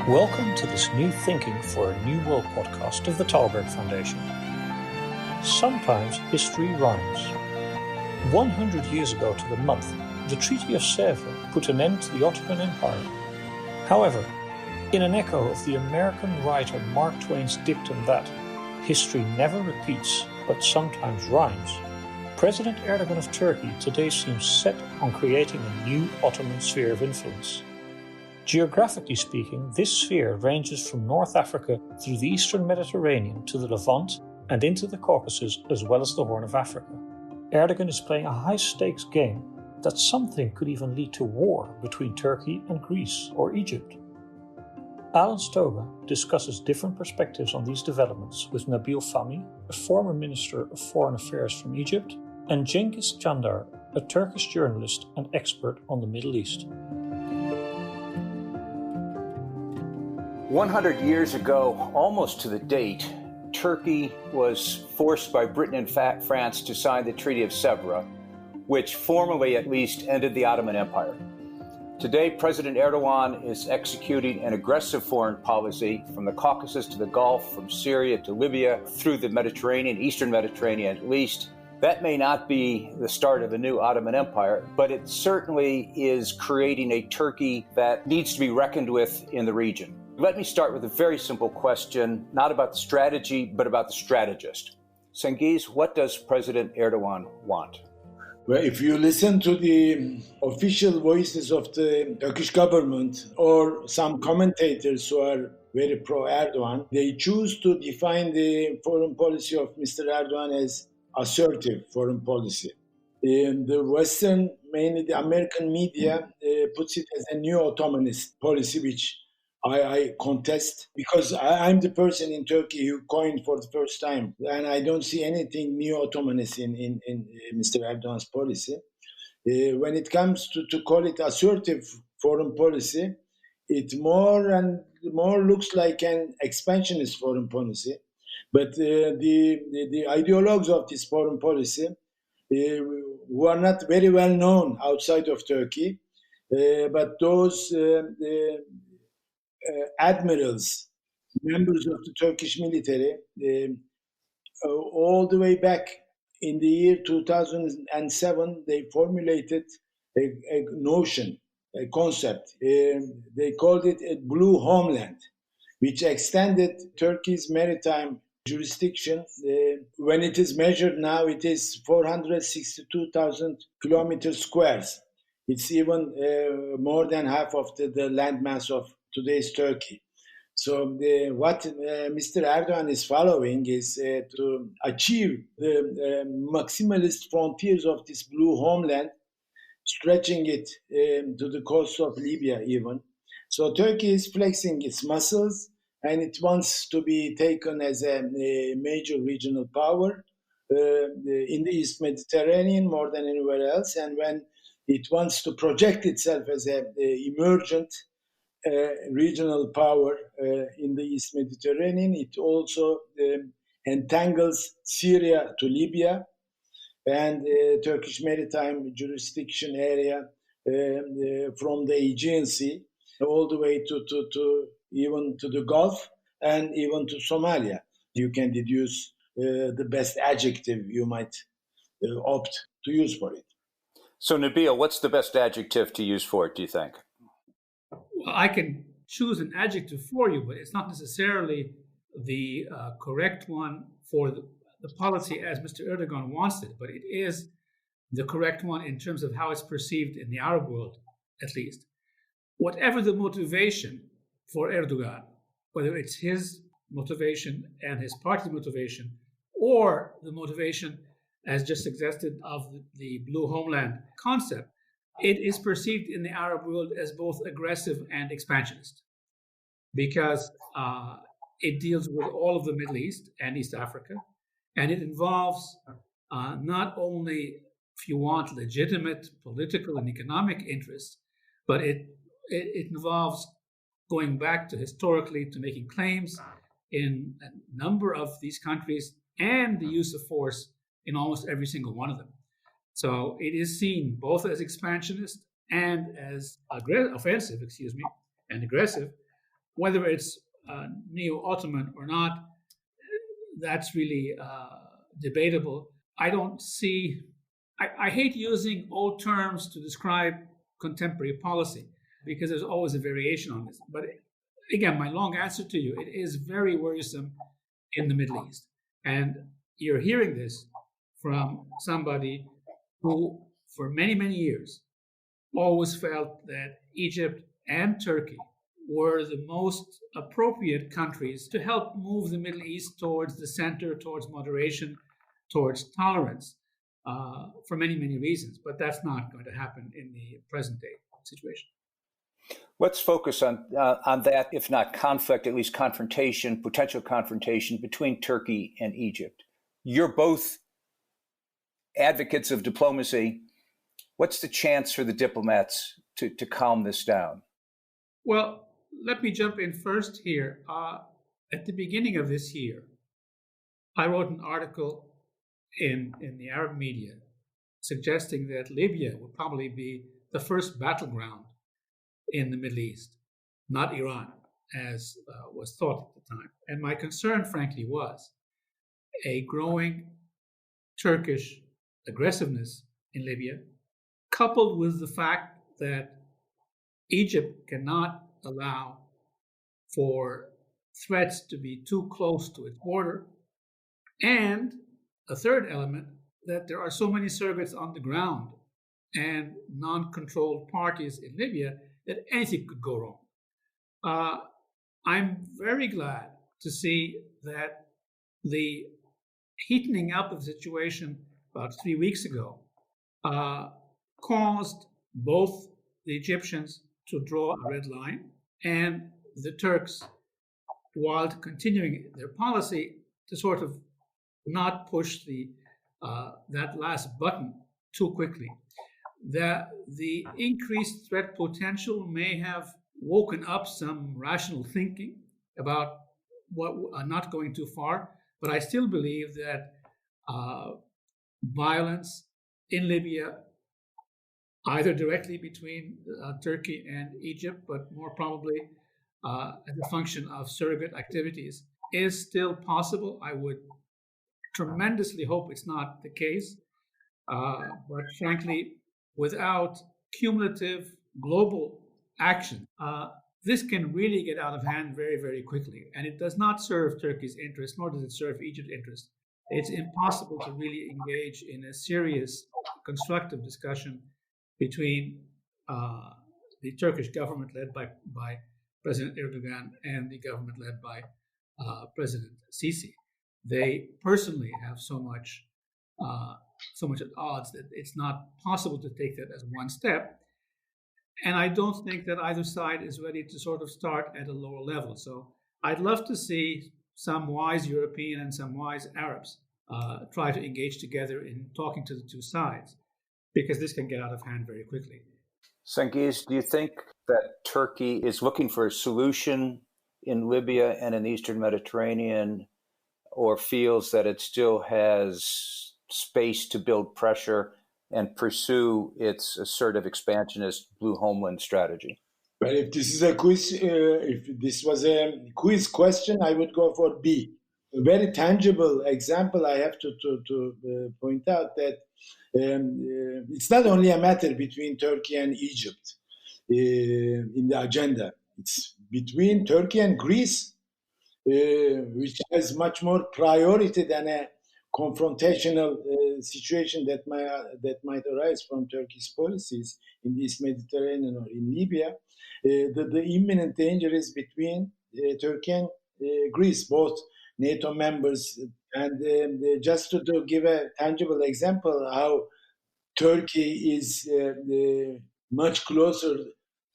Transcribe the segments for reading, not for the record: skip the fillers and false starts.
Welcome to this New Thinking for a New World podcast of the Thalberg Foundation. Sometimes history rhymes. 100 years ago to the month, the Treaty of Sevre put an end to the Ottoman Empire. However, in an echo of the American writer Mark Twain's dictum that history never repeats but sometimes rhymes, President Erdogan of Turkey today seems set on creating a new Ottoman sphere of influence. Geographically speaking, this sphere ranges from North Africa through the Eastern Mediterranean to the Levant and into the Caucasus as well as the Horn of Africa. Erdogan is playing a high-stakes game that something could even lead to war between Turkey and Greece or Egypt. Alan Stoga discusses different perspectives on these developments with Nabil Fahmy, a former Minister of Foreign Affairs from Egypt, and Cengiz Çandar, a Turkish journalist and expert on the Middle East. 100 years ago, almost to the date, Turkey was forced by Britain and France to sign the Treaty of Sevre, which formally at least ended the Ottoman Empire. Today, President Erdogan is executing an aggressive foreign policy from the Caucasus to the Gulf, from Syria to Libya, through the Mediterranean, Eastern Mediterranean at least. That may not be the start of a new Ottoman Empire, but it certainly is creating a Turkey that needs to be reckoned with in the region. Let me start with a very simple question, not about the strategy, but about the strategist. Cengiz, what does President Erdogan want? Well, if you listen to the official voices of the Turkish government or some commentators who are very pro-Erdogan, they choose to define the foreign policy of Mr. Erdogan as assertive foreign policy. In the Western, mainly the American media, puts it as a neo-Ottomanist policy, which I contest, because I'm the person in Turkey who coined for the first time, and I don't see anything neo-Ottomanist in Mr. Erdogan's policy. When it comes to call it assertive foreign policy, it more and more looks like an expansionist foreign policy. But the ideologues of this foreign policy, who are not very well known outside of Turkey, but those admirals, members of the Turkish military, all the way back in the year 2007, they formulated a notion, a concept. They called it a blue homeland, which extended Turkey's maritime jurisdiction. When it is measured now, it is 462,000 kilometers squares. It's even more than half of the landmass of today's Turkey. So what Mr. Erdogan is following is to achieve the maximalist frontiers of this blue homeland, stretching it to the coast of Libya even. So Turkey is flexing its muscles, and it wants to be taken as a major regional power in the East Mediterranean more than anywhere else. And when it wants to project itself as an emergent regional power in the East Mediterranean, it also entangles Syria to Libya and Turkish maritime jurisdiction area from the Aegean Sea all the way to even to the Gulf and even to Somalia. You can deduce the best adjective you might opt to use for it. So, Nabil, what's the best adjective to use for it, do you think? Well, I can choose an adjective for you, but it's not necessarily the correct one for the policy as Mr. Erdogan wants it, but it is the correct one in terms of how it's perceived in the Arab world, at least. Whatever the motivation for Erdogan, whether it's his motivation and his party's motivation, or the motivation, as just suggested, of the blue homeland concept, it is perceived in the Arab world as both aggressive and expansionist, because it deals with all of the Middle East and East Africa, and it involves not only, if you want, legitimate political and economic interests, but it involves going back to historically to making claims in a number of these countries and the use of force in almost every single one of them. So it is seen both as expansionist and as offensive, and aggressive, whether it's neo-Ottoman or not, that's really debatable. I don't see, I hate using old terms to describe contemporary policy because there's always a variation on this. But again, my long answer to you, it is very worrisome in the Middle East. And you're hearing this from somebody who, for many, many years, always felt that Egypt and Turkey were the most appropriate countries to help move the Middle East towards the center, towards moderation, towards tolerance, for many, many reasons. But that's not going to happen in the present day situation. Let's focus on that, if not conflict, at least confrontation, potential confrontation between Turkey and Egypt. You're both advocates of diplomacy. What's the chance for the diplomats to calm this down? Well, let me jump in first here. At the beginning of this year, I wrote an article in the Arab media suggesting that Libya would probably be the first battleground in the Middle East, not Iran, as was thought at the time. And my concern, frankly, was a growing Turkish aggressiveness in Libya, coupled with the fact that Egypt cannot allow for threats to be too close to its border. And a third element, that there are so many surrogates on the ground and non-controlled parties in Libya that anything could go wrong. I'm very glad to see that the heatening up of the situation about 3 weeks ago caused both the Egyptians to draw a red line and the Turks, while continuing their policy, to sort of not push that last button too quickly. The increased threat potential may have woken up some rational thinking about what not going too far, but I still believe that violence in Libya, either directly between Turkey and Egypt, but more probably as a function of surrogate activities, is still possible. I would tremendously hope it's not the case, but frankly, without cumulative global action, this can really get out of hand very, very quickly. And it does not serve Turkey's interest, nor does it serve Egypt's interest. It's impossible to really engage in a serious, constructive discussion between the Turkish government led by President Erdogan and the government led by President Sisi. They personally have so much at odds that it's not possible to take that as one step. And I don't think that either side is ready to sort of start at a lower level. So I'd love to see some wise European and some wise Arabs try to engage together in talking to the two sides, because this can get out of hand very quickly. Cengiz, do you think that Turkey is looking for a solution in Libya and in the Eastern Mediterranean, or feels that it still has space to build pressure and pursue its assertive expansionist blue homeland strategy? Well, if this is a quiz, if this was a quiz question, I would go for B. A very tangible example I have to point out that it's not only a matter between Turkey and Egypt in the agenda. It's between Turkey and Greece, which has much more priority than a confrontational situation that might arise from Turkey's policies in the East Mediterranean or in Libya. The imminent danger is between Turkey and Greece, both NATO members. And just to give a tangible example how Turkey is much closer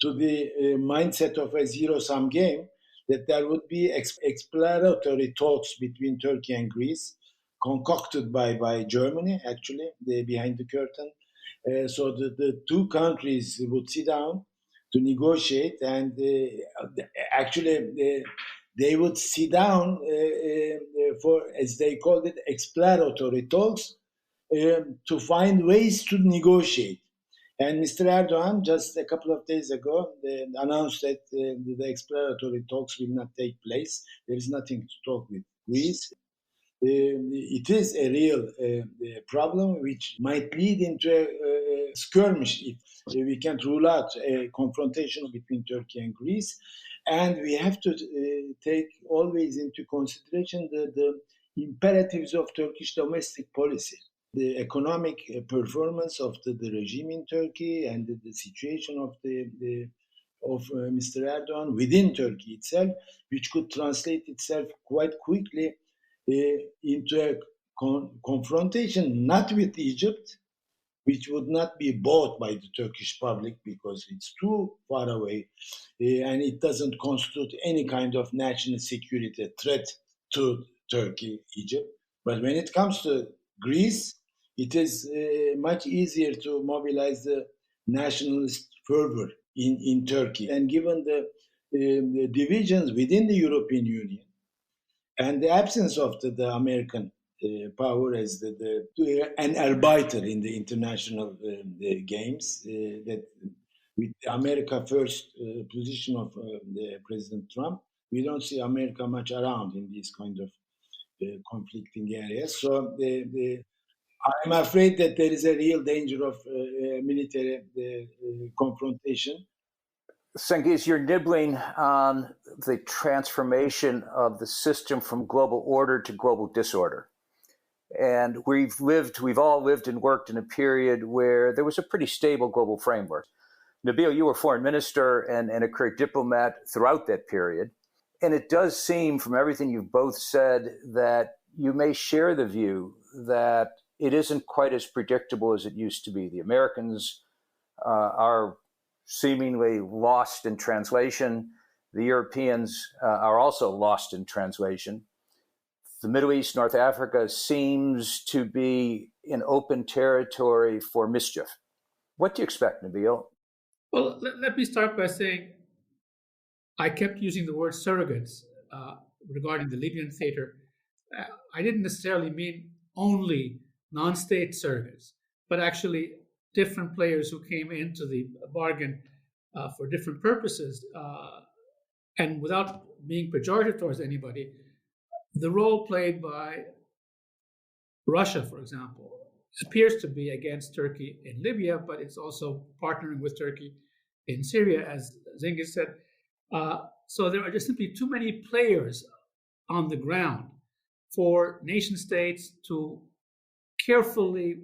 to the mindset of a zero-sum game, that there would be exploratory talks between Turkey and Greece, concocted by Germany, actually, behind the curtain. So the two countries would sit down to negotiate, and they would sit down for, as they called it, exploratory talks to find ways to negotiate. And Mr. Erdogan, just a couple of days ago, announced that the exploratory talks will not take place. There is nothing to talk with Greece. It is a real problem which might lead into a skirmish if we can't rule out a confrontation between Turkey and Greece. And we have to take always into consideration the imperatives of Turkish domestic policy. The economic performance of the regime in Turkey and the situation of Mr. Erdogan within Turkey itself, which could translate itself quite quickly into a confrontation, not with Egypt, which would not be bought by the Turkish public because it's too far away and it doesn't constitute any kind of national security threat to Turkey, Egypt. But when it comes to Greece, it is much easier to mobilize the nationalist fervor in Turkey. And given the divisions within the European Union and the absence of the American power as an arbiter in the international games, that with the America first position of President Trump, we don't see America much around in these kind of conflicting areas. So I'm afraid that there is a real danger of military confrontation. Cengiz, you're nibbling on the transformation of the system from global order to global disorder. And we've all lived and worked in a period where there was a pretty stable global framework. Nabil, you were foreign minister and a career diplomat throughout that period. And it does seem from everything you've both said that you may share the view that it isn't quite as predictable as it used to be. The Americans are seemingly lost in translation. The Europeans are also lost in translation. The Middle East, North Africa seems to be in open territory for mischief. What do you expect, Nabil? Well, let me start by saying I kept using the word surrogates regarding the Libyan theater. I didn't necessarily mean only non-state surrogates, but actually different players who came into the bargain for different purposes. And without being pejorative towards anybody, the role played by Russia, for example, appears to be against Turkey in Libya, but it's also partnering with Turkey in Syria, as Cengiz said. So there are just simply too many players on the ground for nation states to carefully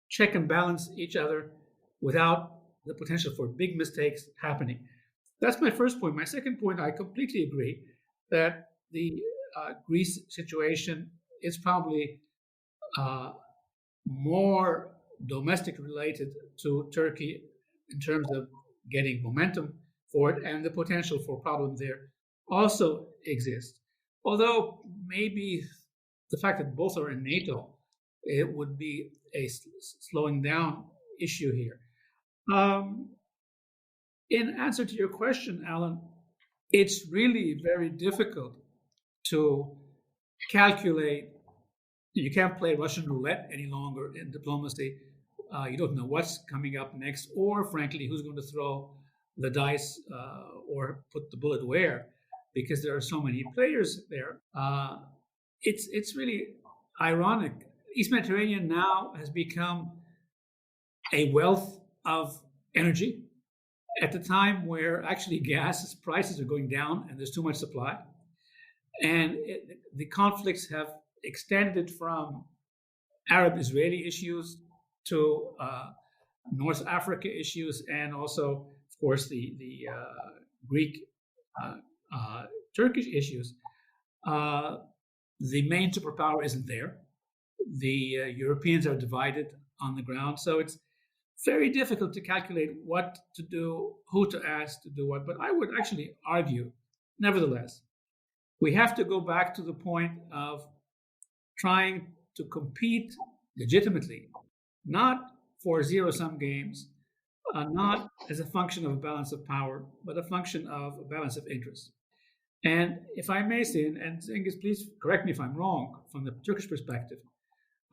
check and balance each other without the potential for big mistakes happening. That's my first point. My second point, I completely agree that the Greece situation is probably more domestic related to Turkey in terms of getting momentum for it, and the potential for problem there also exists. Although maybe the fact that both are in NATO, it would be a slowing down issue here. In answer to your question, Alan, it's really very difficult to calculate. You can't play Russian roulette any longer in diplomacy. You don't know what's coming up next, or frankly, who's going to throw the dice or put the bullet where, because there are so many players there. It's really ironic. East Mediterranean now has become a wealth of energy at the time where actually gas prices are going down and there's too much supply. And the conflicts have extended from Arab-Israeli issues to North Africa issues, and also, of course, the Greek-Turkish issues. The main superpower isn't there. The Europeans are divided on the ground. So it's very difficult to calculate what to do, who to ask to do what. But I would actually argue, nevertheless, we have to go back to the point of trying to compete legitimately, not for zero-sum games, not as a function of a balance of power, but a function of a balance of interest. And if I may say, and Cengiz, please correct me if I'm wrong, from the Turkish perspective,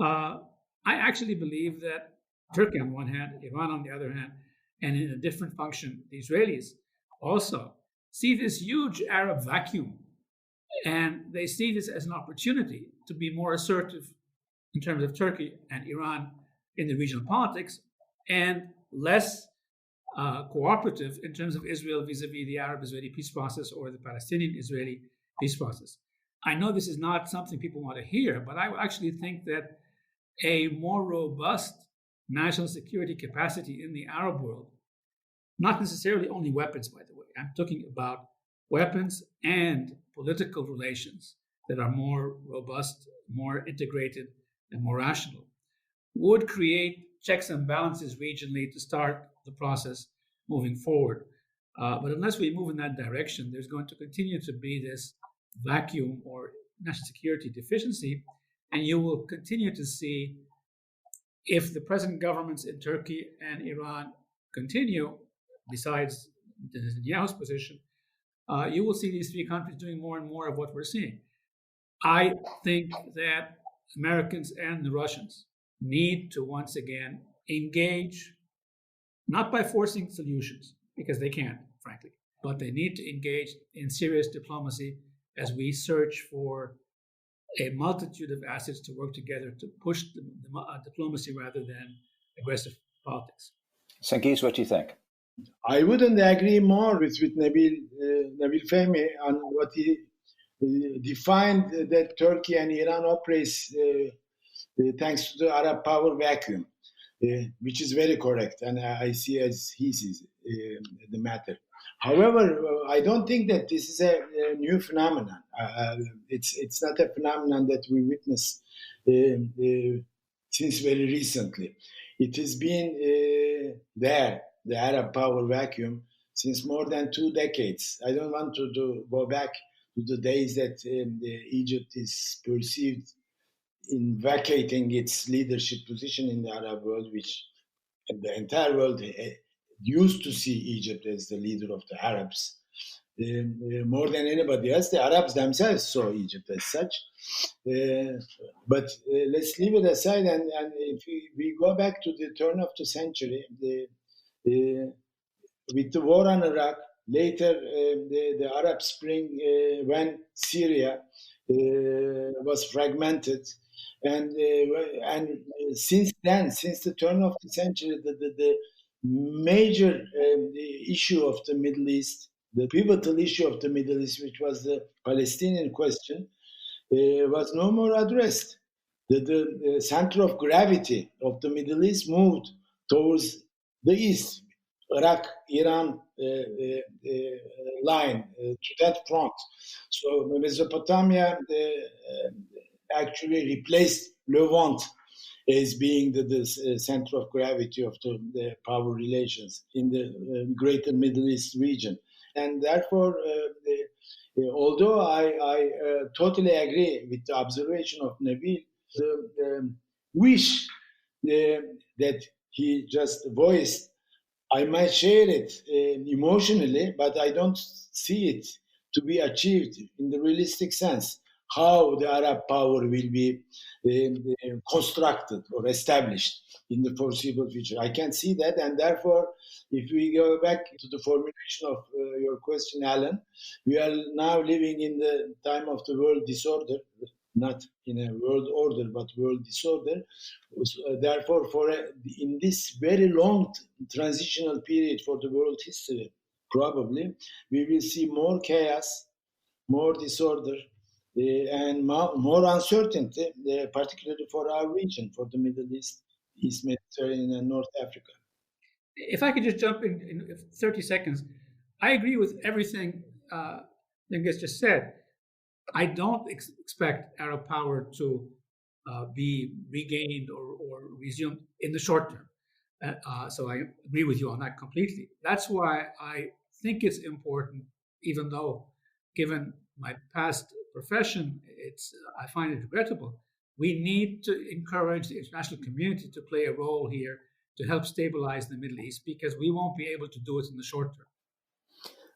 I actually believe that Turkey on one hand, Iran on the other hand, and in a different function, the Israelis also see this huge Arab vacuum, and they see this as an opportunity to be more assertive in terms of Turkey and Iran in the regional politics, and less cooperative in terms of Israel vis-a-vis the Arab-Israeli peace process or the Palestinian-Israeli peace process. I know this is not something people want to hear, but I actually think that a more robust national security capacity in the Arab world, not necessarily only weapons, by the way, I'm talking about weapons and political relations that are more robust, more integrated, and more rational, would create checks and balances regionally to start the process moving forward. But unless we move in that direction, there's going to continue to be this vacuum or national security deficiency, and you will continue to see, if the present governments in Turkey and Iran continue, besides Netanyahu's position, you will see these three countries doing more and more of what we're seeing. I think that Americans and the Russians need to once again engage, not by forcing solutions, because they can't, frankly, but they need to engage in serious diplomacy as we search for a multitude of assets to work together to push the diplomacy rather than aggressive politics. Cengiz, what do you think? I wouldn't agree more with Nabil Fahmy on what he defined that Turkey and Iran operates thanks to the Arab power vacuum, which is very correct, and I see as he sees the matter. However, I don't think that this is a new phenomenon. It's not a phenomenon that we witness since very recently. It has been there, the Arab power vacuum, since more than 2 decades. I don't want to go back to the days that Egypt is perceived in vacating its leadership position in the Arab world, which the entire world used to see Egypt as the leader of the Arabs. More than anybody else, the Arabs themselves saw Egypt as such. But let's leave it aside, and if we go back to the turn of the century, with the war on Iraq, later the Arab Spring, when Syria was fragmented, and since then, since the turn of the century, the major issue of the Middle East, the pivotal issue of the Middle East, which was the Palestinian question, was no more addressed. The center of gravity of the Middle East moved towards the east, Iraq-Iran line, to that front. So Mesopotamia actually replaced Levant as being the center of gravity of the power relations in the greater Middle East region. And therefore, although I totally agree with the observation of Nabil, the wish that he just voiced, I might share it emotionally, but I don't see it to be achieved in the realistic sense, how the Arab power will be constructed or established in the foreseeable future. I can't see that, and therefore, if we go back to the formulation of your question, Alan, we are now living in the time of the world disorder, not in a world order, but world disorder. Therefore, in this very long transitional period for the world history, probably, we will see more chaos, more disorder, and more uncertainty, particularly for our region, for the Middle East, East Mediterranean, and North Africa. If I could just jump in 30 seconds, I agree with everything Cengiz just said. I don't expect Arab power to be regained or resumed in the short term. So I agree with you on that completely. That's why I think it's important, even though, given my past profession, I find it regrettable. We need to encourage the international community to play a role here to help stabilize the Middle East, because we won't be able to do it in the short term.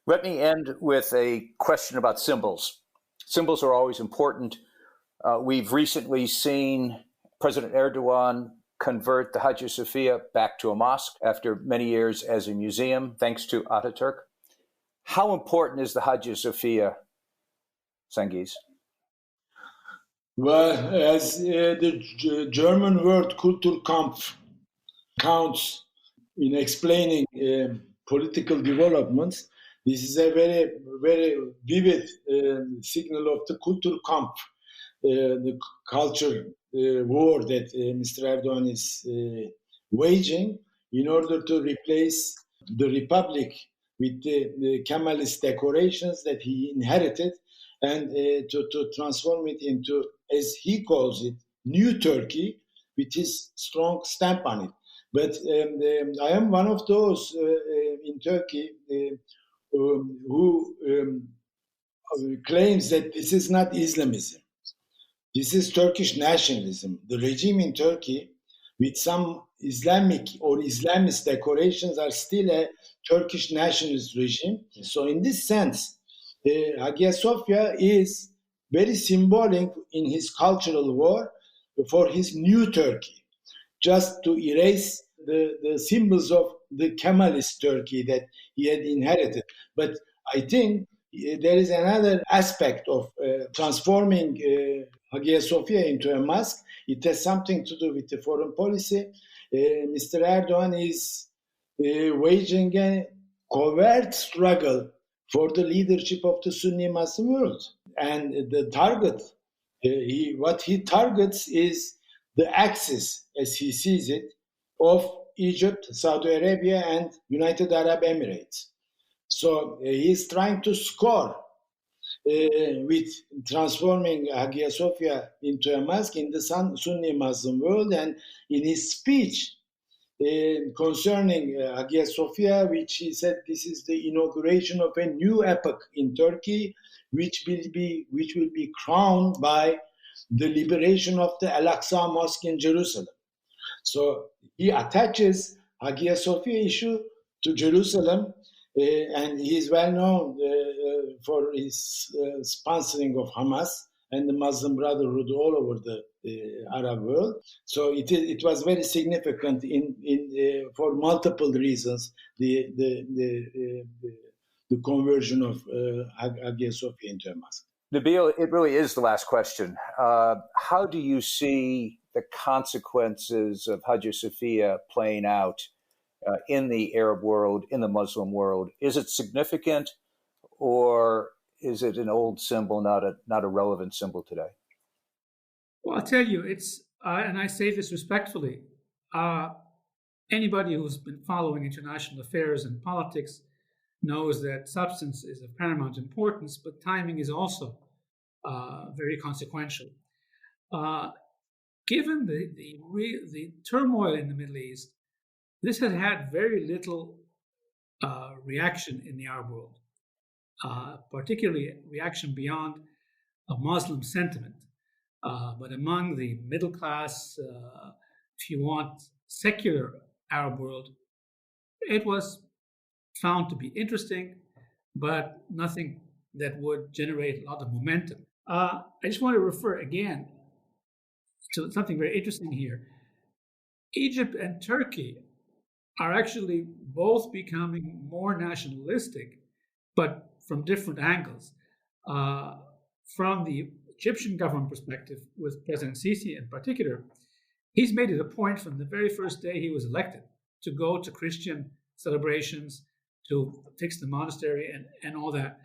Let me end with a question about symbols. Symbols are always important. We've recently seen President Erdogan convert the Hagia Sophia back to a mosque after many years as a museum, thanks to Ataturk. How important is the Hagia Sophia, Cengiz? Well, as the German word Kulturkampf counts in explaining political developments, this is a very, very vivid signal of the Kulturkampf, the culture war that Mr. Erdogan is waging in order to replace the republic with the Kemalist decorations that he inherited and to transform it into, as he calls it, new Turkey with his strong stamp on it. But I am one of those in Turkey who claims that this is not Islamism. This is Turkish nationalism. The regime in Turkey, with some Islamic or Islamist decorations, are still a Turkish nationalist regime. So in this sense, Hagia Sophia is very symbolic in his cultural war for his new Turkey, just to erase the symbols of the Kemalist Turkey that he had inherited. But I think there is another aspect of transforming Hagia Sophia into a mosque. It has something to do with the foreign policy. Mr. Erdogan is waging a covert struggle for the leadership of the Sunni Muslim world. And the target, what he targets is the axis, as he sees it, of Egypt, Saudi Arabia, and United Arab Emirates. So he is trying to score with transforming Hagia Sophia into a mosque in the Sunni Muslim world. And in his speech concerning Hagia Sophia, which he said this is the inauguration of a new epoch in Turkey, which will be crowned by the liberation of the Al-Aqsa Mosque in Jerusalem. So he attaches Hagia Sophia issue to Jerusalem, and he is well known for his sponsoring of Hamas and the Muslim Brotherhood all over the Arab world. So it was very significant in for multiple reasons the conversion of Hagia Sophia into a mosque. Nabil, it really is the last question. How do you see the consequences of Hagia Sophia playing out in the Arab world, in the Muslim world? Is it significant, or is it an old symbol, not a relevant symbol today? Well, I'll tell you, it's, and I say this respectfully, anybody who's been following international affairs and politics knows that substance is of paramount importance, but timing is also very consequential. Given the turmoil in the Middle East, this has had very little reaction in the Arab world, particularly reaction beyond a Muslim sentiment. But among the middle class, if you want, secular Arab world, it was found to be interesting, but nothing that would generate a lot of momentum. I just want to refer again to something very interesting here. Egypt and Turkey are actually both becoming more nationalistic, but from different angles. From the Egyptian government perspective, with President Sisi in particular, he's made it a point from the very first day he was elected to go to Christian celebrations, to fix the monastery and all that.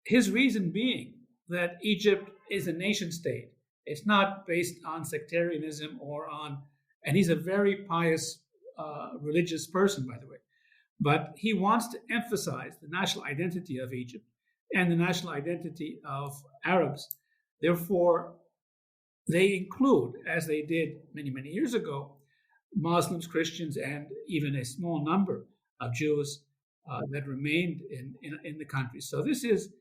His reason being that Egypt is a nation state. It's not based on sectarianism and he's a very pious religious person, by the way. But he wants to emphasize the national identity of Egypt and the national identity of Arabs. Therefore, they include, as they did many, many years ago, Muslims, Christians, and even a small number of Jews that remained in the country. So this is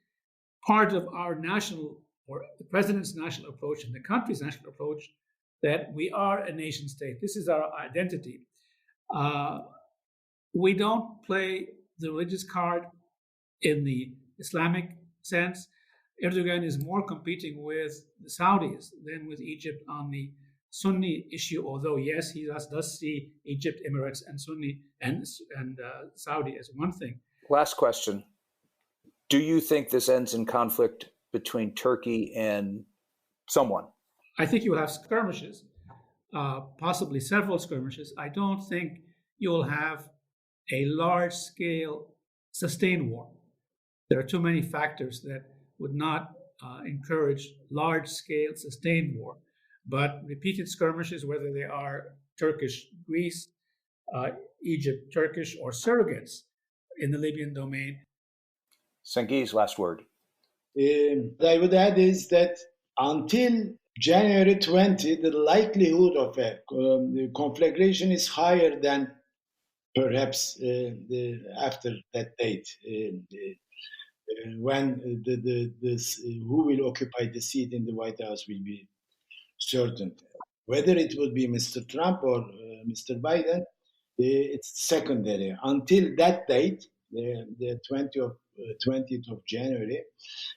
part of our national, or the president's national approach and the country's national approach, that we are a nation state. This is our identity. We don't play the religious card in the Islamic sense. Erdogan is more competing with the Saudis than with Egypt on the Sunni issue, although yes, he does see Egypt, Emirates, and Sunni and Saudi as one thing. Last question. Do you think this ends in conflict between Turkey and someone? I think you will have skirmishes, possibly several skirmishes. I don't think you'll have a large-scale sustained war. There are too many factors that would not encourage large-scale sustained war. But repeated skirmishes, whether they are Turkish, Greece, Egypt, Turkish, or surrogates in the Libyan domain. Cengiz, last word. What I would add is that until January 20, the likelihood of a conflagration is higher than perhaps after that date, when who will occupy the seat in the White House will be certain. Whether it would be Mr. Trump or Mr. Biden, it's secondary. Until that date, the 20th of January,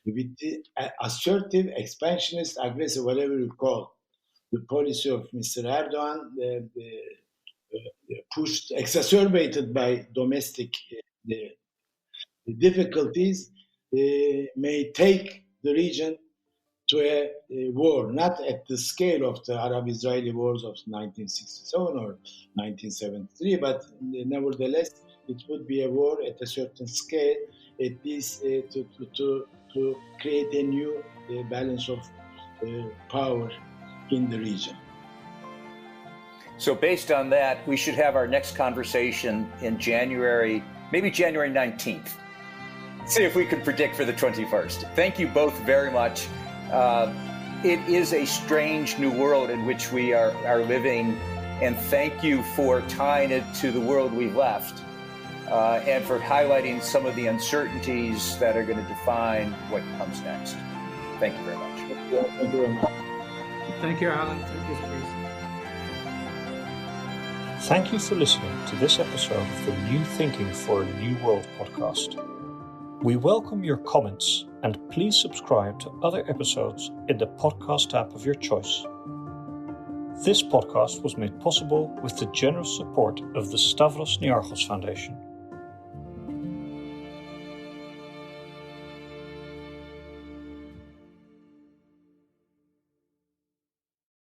with the assertive, expansionist, aggressive, whatever you call, the policy of Mr. Erdogan, pushed, exacerbated by domestic difficulties, may take the region to a war, not at the scale of the Arab-Israeli wars of 1967 or 1973, but nevertheless, it would be a war at a certain scale, at least to create a new balance of power in the region. So based on that, we should have our next conversation in January, maybe January 19th. See if we can predict for the 21st. Thank you both very much. It is a strange new world in which we are living, and thank you for tying it to the world we've left, and for highlighting some of the uncertainties that are going to define what comes next. Thank you very much. Thank you very much. Thank you, Alan. Thank you, Cengiz. Thank you for listening to this episode of the New Thinking for a New World podcast. We welcome your comments, and please subscribe to other episodes in the podcast app of your choice. This podcast was made possible with the generous support of the Stavros Niarchos Foundation.